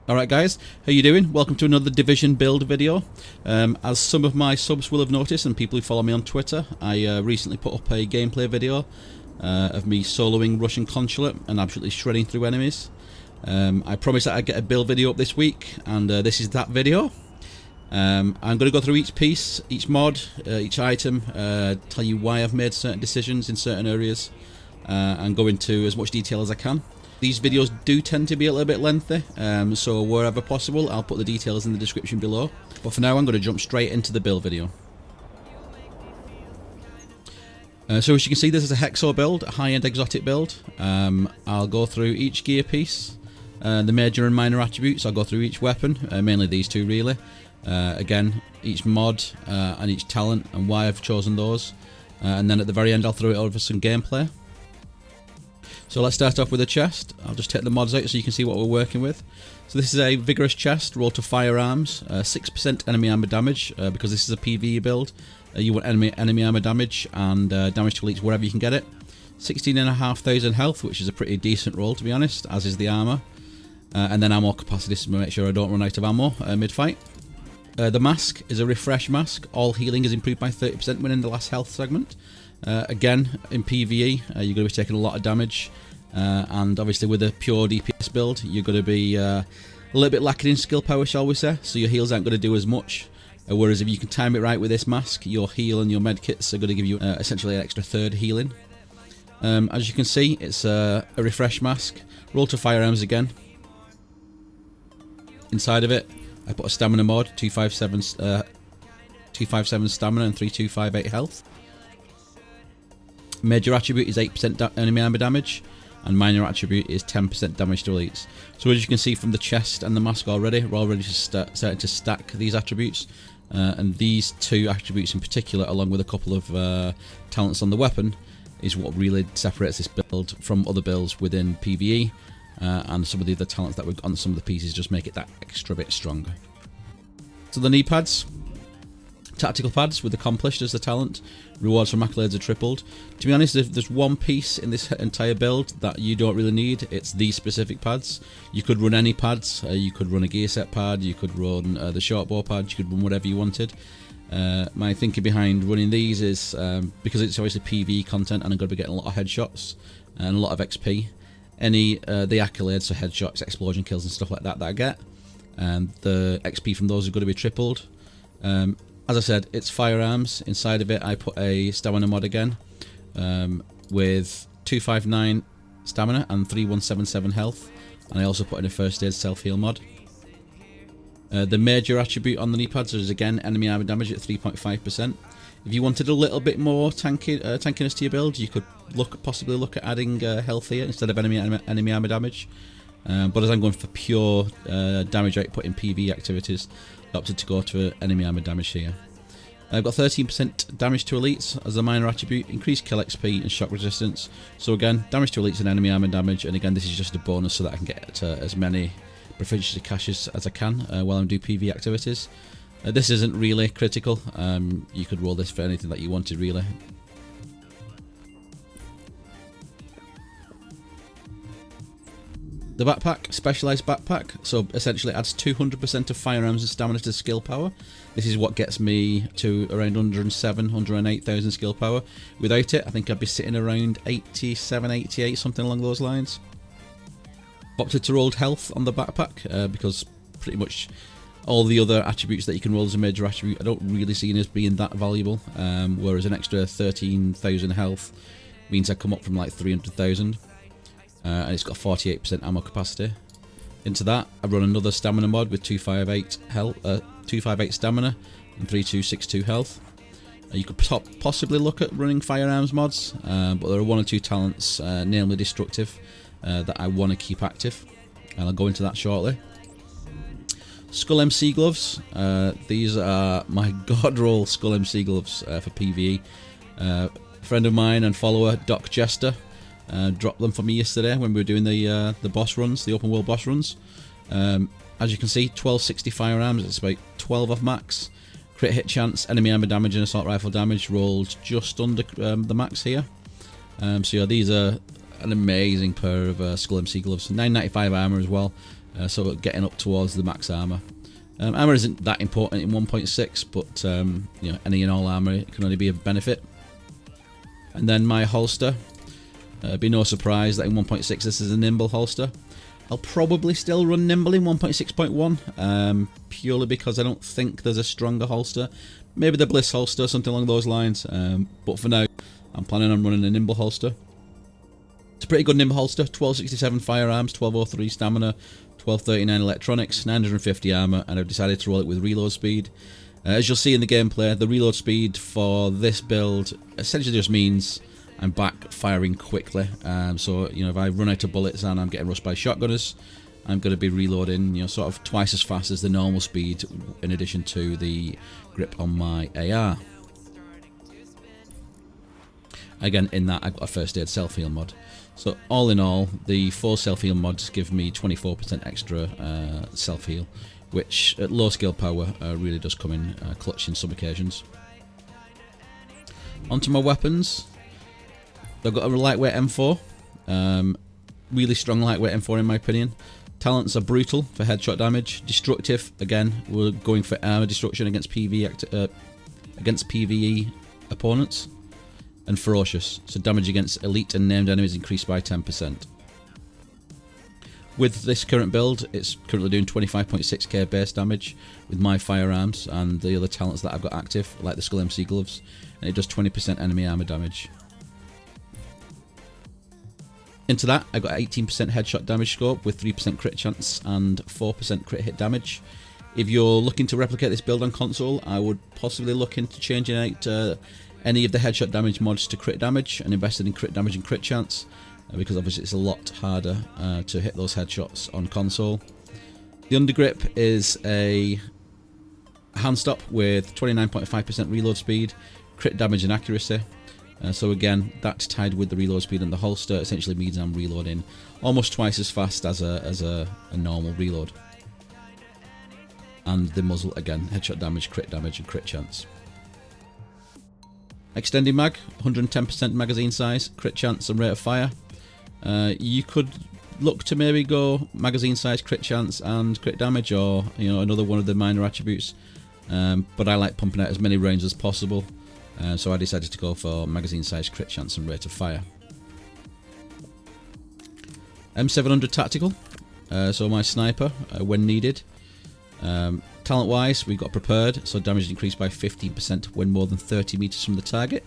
Alright guys, how you doing? Welcome to another Division build video. As some of my subs will have noticed and people who follow me on Twitter, I recently put up a gameplay video of me soloing Russian Consulate and absolutely shredding through enemies. I promised that I'd get a build video up this week, and this is that video. I'm going to go through each piece, each mod, each item, tell you why I've made certain decisions in certain areas, and go into as much detail as I can. These videos do tend to be a little bit lengthy, so wherever possible I'll put the details in the description below. But for now I'm going to jump straight into the build video. So as you can see, this is a HEXO build, a high-end exotic build. I'll go through each gear piece, the major and minor attributes. I'll go through each weapon, mainly these two really. Again, each mod and each talent and why I've chosen those. And then at the very end I'll throw it over for some gameplay. So let's start off with the chest. I'll just take the mods out so you can see what we're working with. So this is a Vigorous Chest, roll to firearms, 6% enemy armor damage, because this is a PVE build. You want enemy armor damage and damage to elites wherever you can get it. 16,500 health, which is a pretty decent roll to be honest, as is the armor. And then ammo capacity to make sure I don't run out of ammo mid-fight. The mask is a refresh mask. All healing is improved by 30% within the last health segment. Again, in PVE, you're going to be taking a lot of damage, and obviously with a pure DPS build, you're going to be a little bit lacking in skill power, shall we say, so your heals aren't going to do as much. Whereas if you can time it right with this mask, your heal and your medkits are going to give you essentially an extra third healing. As you can see, it's a refresh mask. Roll to firearms again. Inside of it, I put a stamina mod, 257 stamina and 3258 health. Major attribute is 8% enemy armor damage, and minor attribute is 10% damage to elites. So as you can see from the chest and the mask already, we're already starting to stack these attributes, and these two attributes in particular, along with a couple of talents on the weapon, is what really separates this build from other builds within PvE, and some of the other talents that we've got on some of the pieces just make it that extra bit stronger. So the Kneepads. Tactical pads with accomplished as the talent. Rewards from accolades are tripled. To be honest, if there's one piece in this entire build that you don't really need, it's these specific pads. You could run any pads. You could run a gear set pad. You could run the shortbow pad. You could run whatever you wanted. My thinking behind running these is because it's obviously PvE content and I'm going to be getting a lot of headshots and a lot of XP. The accolades, so headshots, explosion kills and stuff like that I get, and the XP from those are going to be tripled. As I said, it's firearms. Inside of it I put a stamina mod again, with 259 stamina and 3177 health, and I also put in a first aid self-heal mod. The major attribute on the Kneepads is again enemy armor damage at 3.5%. If you wanted a little bit more tankiness to your build, you could possibly look at adding health here instead of enemy armor damage. But as I'm going for pure damage output in PvE activities, I opted to go to enemy armor damage here. I've got 13% damage to elites as a minor attribute, increased kill XP and shock resistance. So again, damage to elites and enemy armor damage, and again this is just a bonus so that I can get as many proficiency caches as I can while I'm doing PvE activities. This isn't really critical, you could roll this for anything that you wanted really. The backpack, Specialised backpack, so essentially adds 200% of firearms and stamina to skill power. This is what gets me to around 107, 108,000 skill power. Without it, I think I'd be sitting around 87, 88, something along those lines. Opted to roll health on the backpack, because pretty much all the other attributes that you can roll as a major attribute I don't really see as being that valuable, whereas an extra 13,000 health means I come up from like 300,000. And it's got 48% ammo capacity. Into that, I run another stamina mod with 258 stamina and 3262 health. You could possibly look at running firearms mods, but there are one or two talents, namely destructive, that I want to keep active, and I'll go into that shortly. Skull MC gloves. These are my god roll Skull MC gloves for PvE. A friend of mine and follower, Doc Jester, dropped them for me yesterday when we were doing the boss runs, the open world boss runs. As you can see, 1260 firearms, it's about 12 off max. Crit hit chance, enemy armor damage and assault rifle damage rolled just under the max here. So yeah, these are an amazing pair of Skull MC gloves. 995 armor as well, so getting up towards the max armor. Armor isn't that important in 1.6, but you know, any and all armor can only be of benefit. And then my holster, be no surprise that in 1.6 this is a Nimble holster. I'll probably still run Nimble in 1.6.1, purely because I don't think there's a stronger holster. Maybe the Bliss holster, something along those lines, but for now I'm planning on running a Nimble holster. It's a pretty good Nimble holster, 1267 firearms, 1203 stamina, 1239 electronics, 950 armor, and I've decided to roll it with reload speed. As you'll see in the gameplay, the reload speed for this build essentially just means I'm back firing quickly. So you know, if I run out of bullets and I'm getting rushed by shotgunners, I'm going to be reloading, you know, sort of twice as fast as the normal speed, in addition to the grip on my AR. Again, in that I've got a first aid self-heal mod. So all in all, the 4 self-heal mods give me 24% extra self-heal, which at low skill power really does come in clutch in some occasions. Onto my weapons. I've got a lightweight M4, really strong lightweight M4 in my opinion. Talents are brutal for headshot damage, destructive, again we're going for armor destruction against PVE opponents, and ferocious, so damage against elite and named enemies increased by 10%. With this current build, it's currently doing 25.6k base damage with my firearms and the other talents that I've got active, like the Skull MC gloves, and it does 20% enemy armor damage. Into that, I got 18% headshot damage scope with 3% crit chance and 4% crit hit damage. If you're looking to replicate this build on console, I would possibly look into changing out any of the headshot damage mods to crit damage and invested in crit damage and crit chance, because obviously it's a lot harder to hit those headshots on console. The undergrip is a hand stop with 29.5% reload speed, crit damage and accuracy. So again, that tied with the reload speed and the holster essentially means I'm reloading almost twice as fast as a normal reload. And the muzzle, again, headshot damage and crit chance. Extending mag, 110% magazine size, crit chance and rate of fire. You could look to maybe go magazine size, crit chance and crit damage, or you know, another one of the minor attributes. But I like pumping out as many rounds as possible, so I decided to go for magazine size, crit chance and rate of fire. M700 tactical, so my sniper when needed. Talent wise, we've got prepared, so damage increased by 15% when more than 30 meters from the target.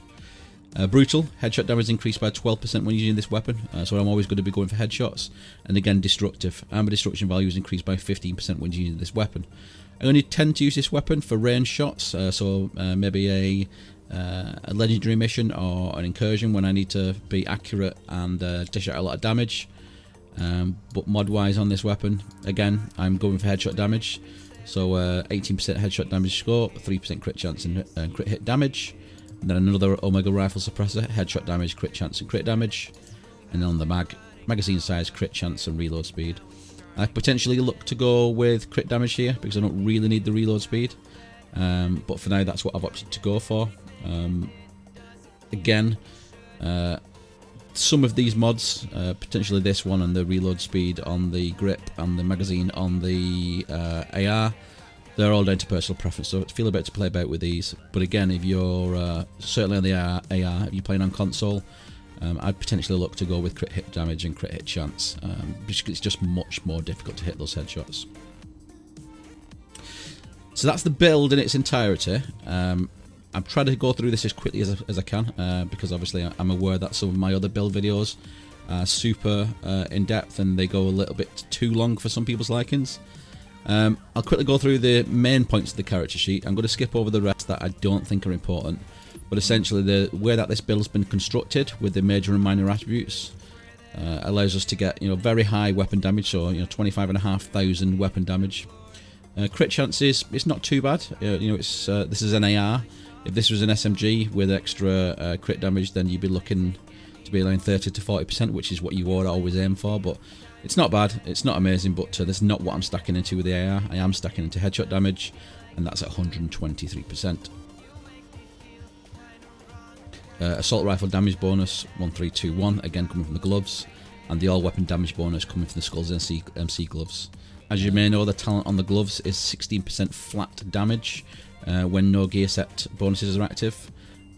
Brutal, headshot damage increased by 12% when using this weapon, so I'm always going to be going for headshots. And again, destructive, armor destruction value is increased by 15% when using this weapon. I only tend to use this weapon for range shots, so maybe a legendary mission or an incursion when I need to be accurate and dish out a lot of damage. But mod wise on this weapon, again, I'm going for headshot damage, so 18% headshot damage scope, 3% crit chance and crit hit damage, and then another Omega rifle suppressor, headshot damage, crit chance and crit damage, and then on the magazine size, crit chance and reload speed. I potentially look to go with crit damage here because I don't really need the reload speed, but for now that's what I've opted to go for. Again, some of these mods, potentially this one and the reload speed on the grip and the magazine on the AR, they're all down to personal preference, so feel a bit to play about with these. But again, if you're certainly on the AR, if you're playing on console, I'd potentially look to go with crit hit damage and crit hit chance, because it's just much more difficult to hit those headshots. So that's the build in its entirety. I'm trying to go through this as quickly as I can, because obviously I'm aware that some of my other build videos are super in-depth and they go a little bit too long for some people's likings. I'll quickly go through the main points of the character sheet. I'm going to skip over the rest that I don't think are important, but essentially the way that this build has been constructed with the major and minor attributes allows us to get very high weapon damage, so 25,500 weapon damage. Crit chances, it's not too bad. It's this is an AR. If this was an SMG with extra crit damage, then you'd be looking to be around 30 to 40%, which is what you would always aim for. But it's not bad. It's not amazing, but that's not what I'm stacking into with the AR. I am stacking into headshot damage, and that's at 123%. Assault rifle damage bonus 1321, again coming from the gloves, and the all weapon damage bonus coming from the Skulls MC gloves. As you may know, the talent on the gloves is 16% flat damage when no gear set bonuses are active.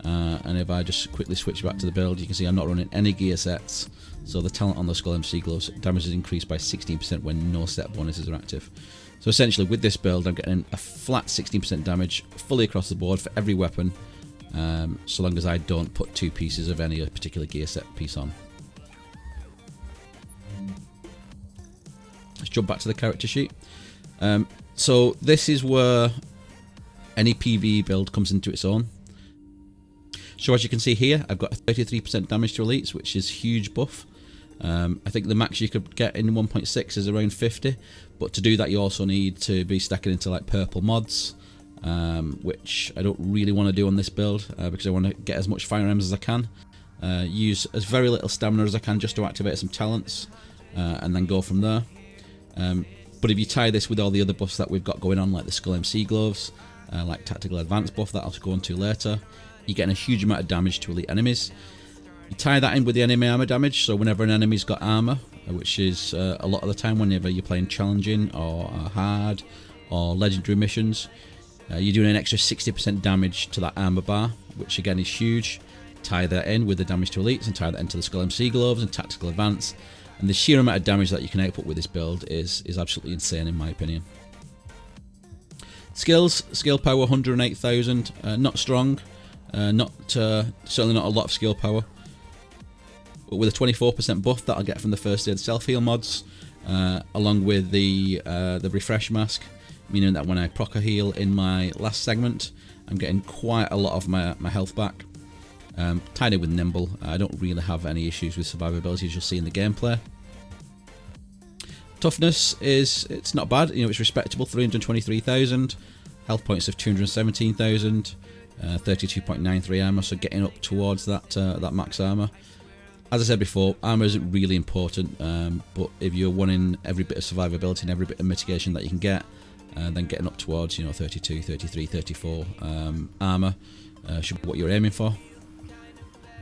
And if I just quickly switch back to the build, you can see I'm not running any gear sets. So the talent on the Skull MC gloves, damage is increased by 16% when no set bonuses are active. So essentially with this build, I'm getting a flat 16% damage fully across the board for every weapon, so long as I don't put 2 pieces of any particular gear set piece on. Let's jump back to the character sheet. So this is where any PvE build comes into its own. So as you can see here, I've got a 33% damage to elites, which is huge buff. I think the max you could get in 1.6 is around 50, but to do that you also need to be stacking into like purple mods, which I don't really want to do on this build because I want to get as much firearms as I can, use as very little stamina as I can just to activate some talents, and then go from there. But if you tie this with all the other buffs that we've got going on, like the Skull MC gloves, like Tactical Advance buff that I'll go into later, you're getting a huge amount of damage to elite enemies. You tie that in with the enemy armor damage, so whenever an enemy's got armor, which is a lot of the time whenever you're playing challenging or hard or legendary missions, you're doing an extra 60% damage to that armor bar, which again is huge. Tie that in with the damage to elites and tie that into the Skull MC gloves and Tactical Advance, and the sheer amount of damage that you can output with this build is absolutely insane in my opinion. Skills, skill power 108,000, not strong, certainly not a lot of skill power, but with a 24% buff that I'll get from the first aid self-heal mods, along with the refresh mask, meaning that when I proc a heal in my last segment, I'm getting quite a lot of my health back. Tied in with Nimble, I don't really have any issues with survivability as you'll see in the gameplay. Toughness it's not bad, you know, it's respectable, 323,000, health points of 217,000, 32.93 armor, so getting up towards that max armor. As I said before, armor isn't really important, but if you're wanting every bit of survivability and every bit of mitigation that you can get, then getting up towards 32, 33, 34 armor should be what you're aiming for.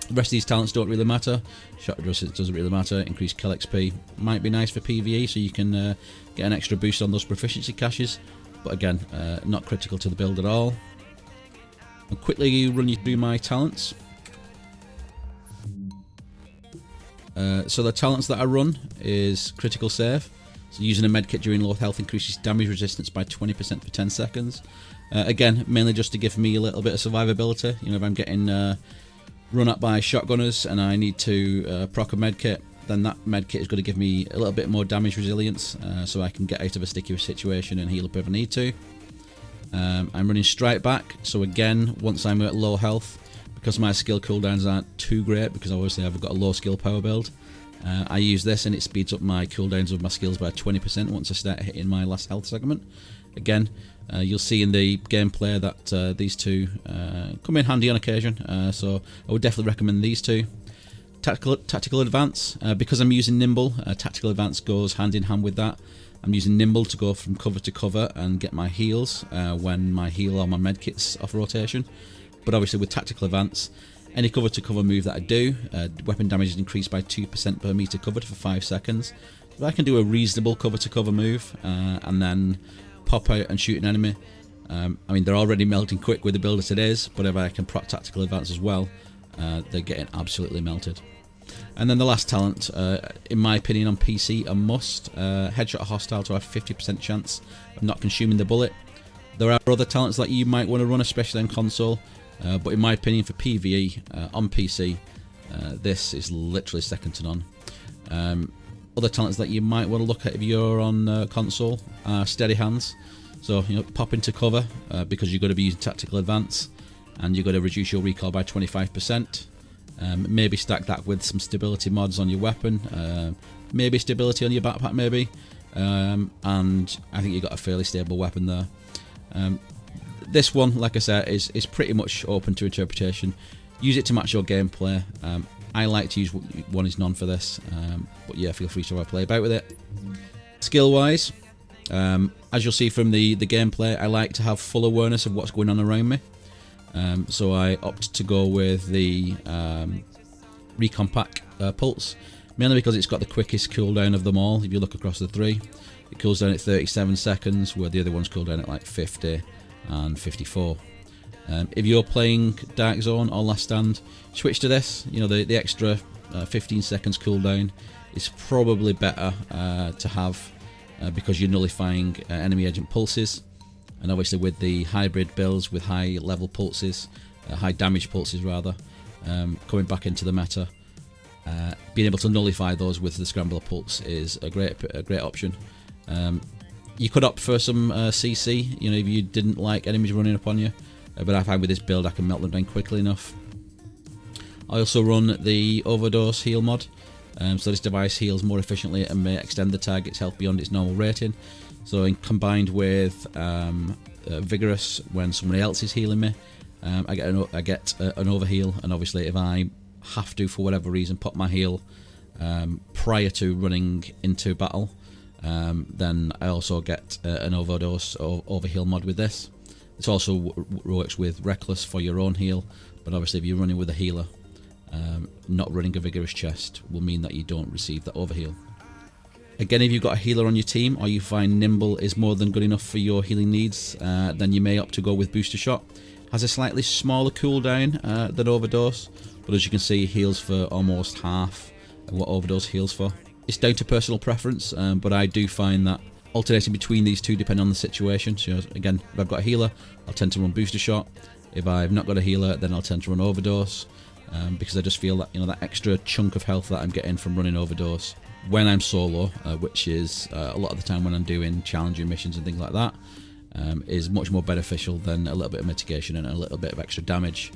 The rest of these talents don't really matter. Shot address doesn't really matter. Increased kill XP might be nice for PvE, so you can get an extra boost on those proficiency caches, but again, not critical to the build at all. I'll quickly run you through my talents. So the talents that I run is critical save. So using a medkit during low health increases damage resistance by 20% for 10 seconds. Again, mainly just to give me a little bit of survivability. If I'm getting run up by shotgunners and I need to proc a medkit, then that medkit is going to give me a little bit more damage resilience, so I can get out of a sticky situation and heal up if I need to. I'm running strike back, so again, once I'm at low health, because my skill cooldowns aren't too great, because obviously I've got a low skill power build, I use this and it speeds up my cooldowns of my skills by 20% once I start hitting my last health segment. Again, you'll see in the gameplay that these two come in handy on occasion, so I would definitely recommend these two. Tactical Advance, because I'm using Nimble, Tactical Advance goes hand in hand with that. I'm using Nimble to go from cover to cover and get my heals when my heal or my medkit's off rotation. But obviously with Tactical Advance, any cover to cover move that I do, weapon damage is increased by 2% per meter covered for 5 seconds. If I can do a reasonable cover to cover move and then pop out and shoot an enemy, I mean they're already melting quick with the build as it is, but if I can proc Tactical Advance as well, they're getting absolutely melted. And then the last talent, in my opinion on PC, a must, headshot a hostile to have 50% chance of not consuming the bullet. There are other talents that you might want to run, especially on console, but in my opinion for PvE on PC, this is literally second to none. Other talents that you might want to look at if you're on console are steady hands. So pop into cover because you're going to be using Tactical Advance, and you're going to reduce your recoil by 25%. Maybe stack that with some stability mods on your weapon, maybe stability on your backpack maybe, and I think you've got a fairly stable weapon there. This one, like I said, is pretty much open to interpretation. Use it to match your gameplay. I like to use one is none for this, but yeah, feel free to have a play about with it. Skill wise, as you'll see from the gameplay, I like to have full awareness of what's going on around me. So I opt to go with the Recon Pack Pulse, mainly because it's got the quickest cooldown of them all if you look across the three. It cools down at 37 seconds, where the other ones cool down at like 50 and 54. If you're playing Dark Zone or Last Stand, switch to this. You know, the extra 15 seconds cooldown is probably better to have because you're nullifying enemy agent pulses. And obviously with the hybrid builds with high level pulses, high damage pulses rather, coming back into the meta, being able to nullify those with the Scrambler Pulse is a great option. You could opt for some CC, you know, if you didn't like enemies running upon you, but I find with this build I can melt them down quickly enough. I also run the Overdose heal mod, so this device heals more efficiently and may extend the target's health beyond its normal rating. So combined with Vigorous, when somebody else is healing me, I get an overheal, and obviously if I have to, for whatever reason, pop my heal prior to running into battle, then I also get an Overdose or overheal mod with this. This also works with Reckless for your own heal, but obviously if you're running with a healer, not running a Vigorous Chest will mean that you don't receive that overheal. Again, if you've got a healer on your team, or you find Nimble is more than good enough for your healing needs, then you may opt to go with Booster Shot. Has a slightly smaller cooldown than Overdose, but as you can see, heals for almost half of what Overdose heals for. It's down to personal preference, but I do find that alternating between these two depending on the situation. So again, if I've got a healer, I'll tend to run Booster Shot. If I've not got a healer, then I'll tend to run Overdose, because I just feel that, you know, that extra chunk of health that I'm getting from running Overdose when I'm solo, which is a lot of the time when I'm doing challenging missions and things like that, is much more beneficial than a little bit of mitigation and a little bit of extra damage.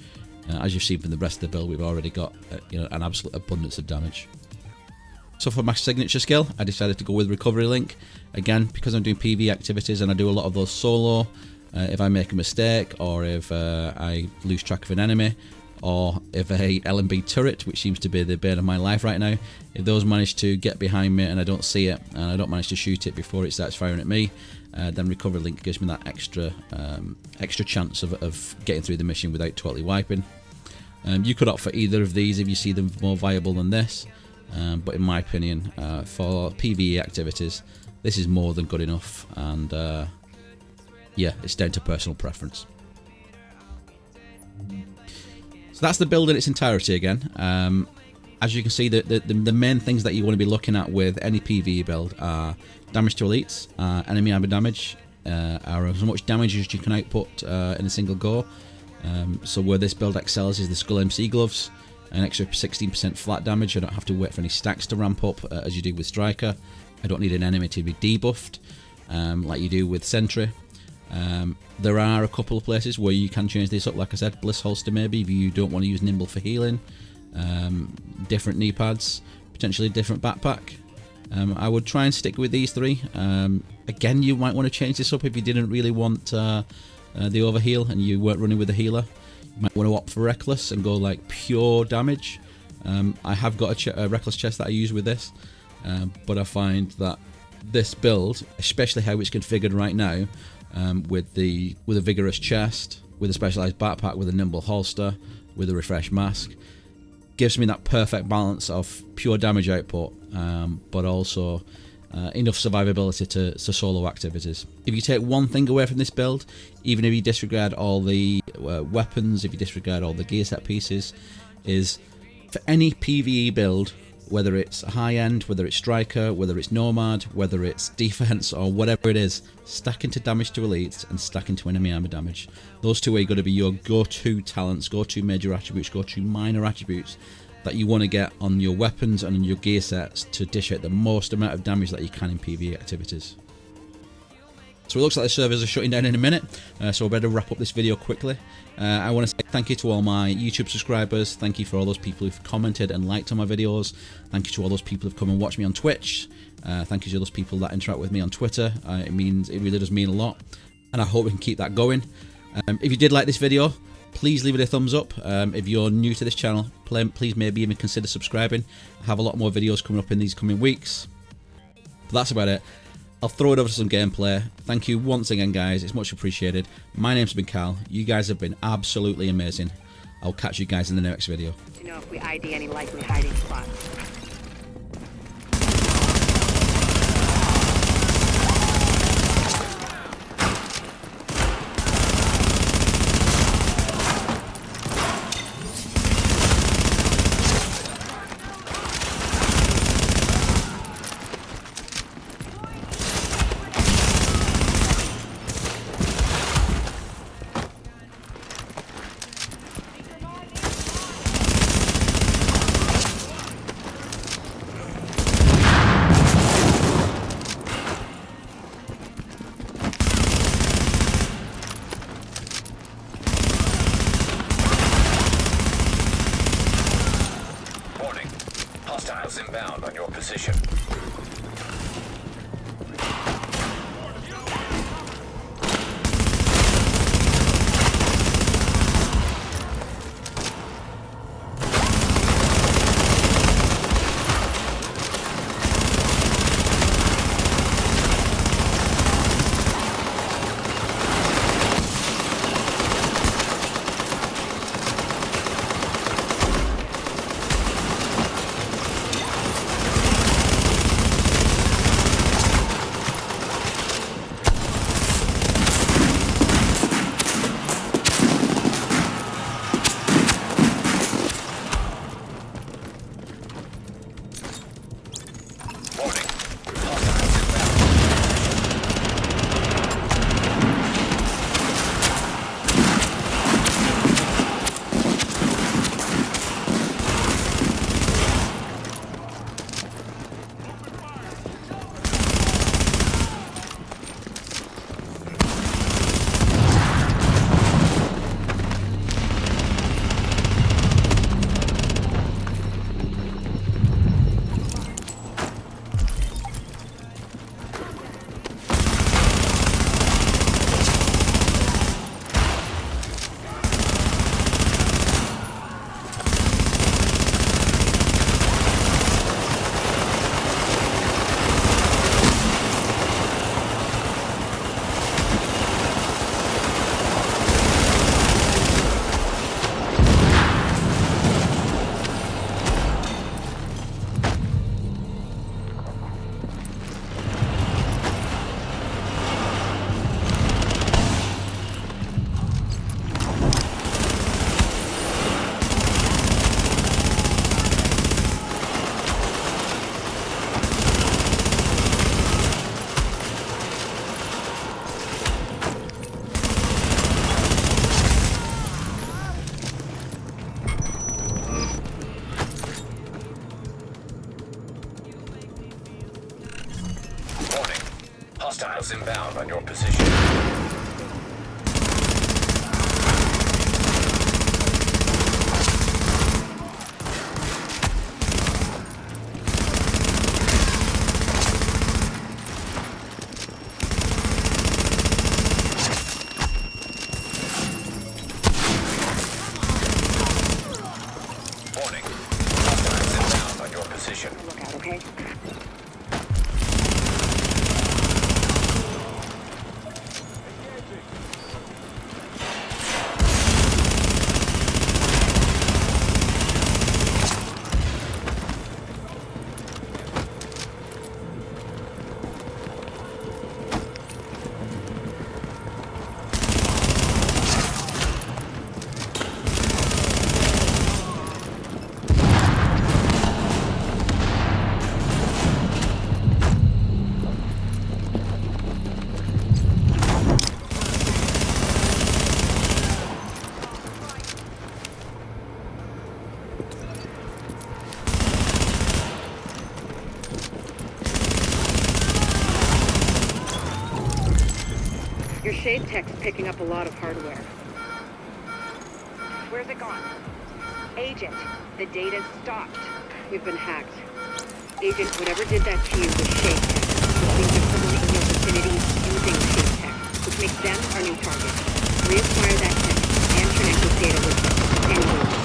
As you've seen from the rest of the build, we've already got you know, an absolute abundance of damage. So for my signature skill, I decided to go with Recovery Link. Again, because I'm doing PvE activities and I do a lot of those solo, if I make a mistake, or if I lose track of an enemy, or if a LMB turret, which seems to be the bane of my life right now, if those manage to get behind me and I don't see it, and I don't manage to shoot it before it starts firing at me, then Recovery Link gives me that extra chance of getting through the mission without totally wiping. You could opt for either of these if you see them more viable than this, but in my opinion, for PvE activities, this is more than good enough, and yeah, it's down to personal preference. So that's the build in its entirety again. As you can see, the main things that you want to be looking at with any PvE build are damage to elites, enemy armor damage, are as much damage as you can output in a single go. So where this build excels is the Skull MC gloves, an extra 16% flat damage. I don't have to wait for any stacks to ramp up as you do with Striker. I don't need an enemy to be debuffed like you do with Sentry. There are a couple of places where you can change this up, like I said, Bliss Holster maybe if you don't want to use Nimble for healing, different Kneepads, potentially different backpack. I would try and stick with these three. Again, you might want to change this up if you didn't really want the overheal and you weren't running with a healer. You might want to opt for Reckless and go like pure damage. I have got a Reckless chest that I use with this, but I find that this build, especially how it's configured right now, with a Vigorous Chest, with a Specialised backpack, with a Nimble holster, with a refresh mask, gives me that perfect balance of pure damage output, but also enough survivability to solo activities. If you take one thing away from this build, even if you disregard all the weapons, if you disregard all the gear set pieces, is for any PvE build, whether it's high end, whether it's Striker, whether it's Nomad, whether it's defense or whatever it is, stack into damage to elites and stack into enemy armor damage. Those two are going to be your go-to talents, go-to major attributes, go-to minor attributes that you want to get on your weapons and on your gear sets to dish out the most amount of damage that you can in PvE activities. So it looks like the servers are shutting down in a minute, so I better wrap up this video quickly. I want to say thank you to all my YouTube subscribers. Thank you for all those people who've commented and liked on my videos. Thank you to all those people who've come and watched me on Twitch. Thank you to those people that interact with me on Twitter. It really does mean a lot, and I hope we can keep that going. If you did like this video, please leave it a thumbs up. If you're new to this channel, please maybe even consider subscribing. I have a lot more videos coming up in these coming weeks. But that's about it. I'll throw it over to some gameplay. Thank you once again, guys. It's much appreciated. My name's been Cal. You guys have been absolutely amazing. I'll catch you guys in the next video. You know if we ID any likely hiding spots. Hostiles inbound on your position. Warning. Hostiles inbound on your position. Look out, okay? Your shade tech's picking up a lot of hardware. Where's it gone? Agent, the data's stopped. We've been hacked. Agent, whatever did that to you was shade tech. It means there's someone in your vicinity using shade tech, which makes them our new target. Reacquire that tech and connect this data with them. Anyway.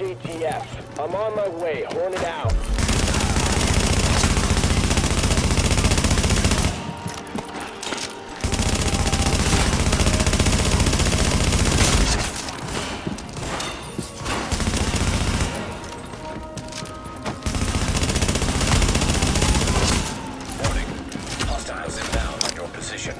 WTF. I'm on my way. Horn it out. Warning. Hostiles inbound on your position.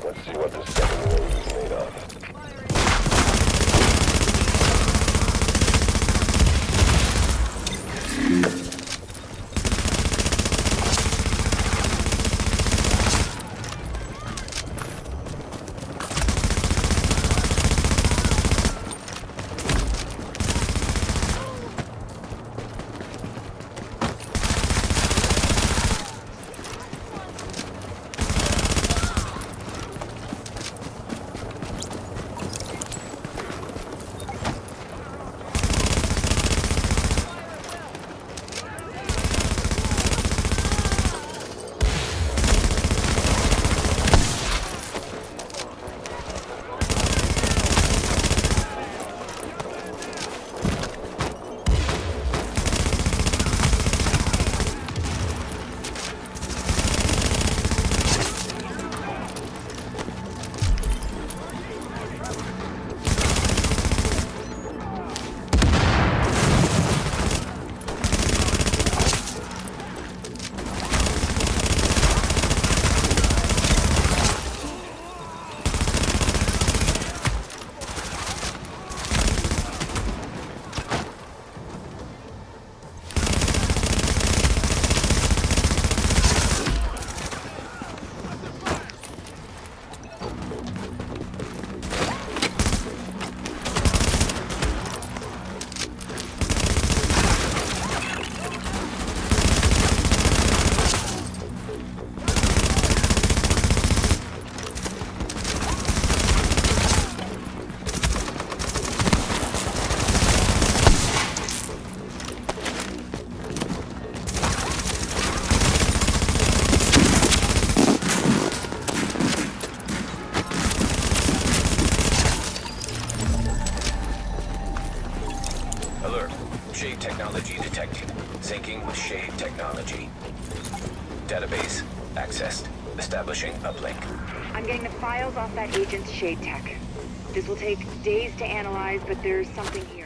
Let's see what this second wave is made of. Alert. Shade technology detected. Syncing with shade technology. Database accessed. Establishing uplink. I'm getting the files off that agent's shade tech. This will take days to analyze, but there's something here.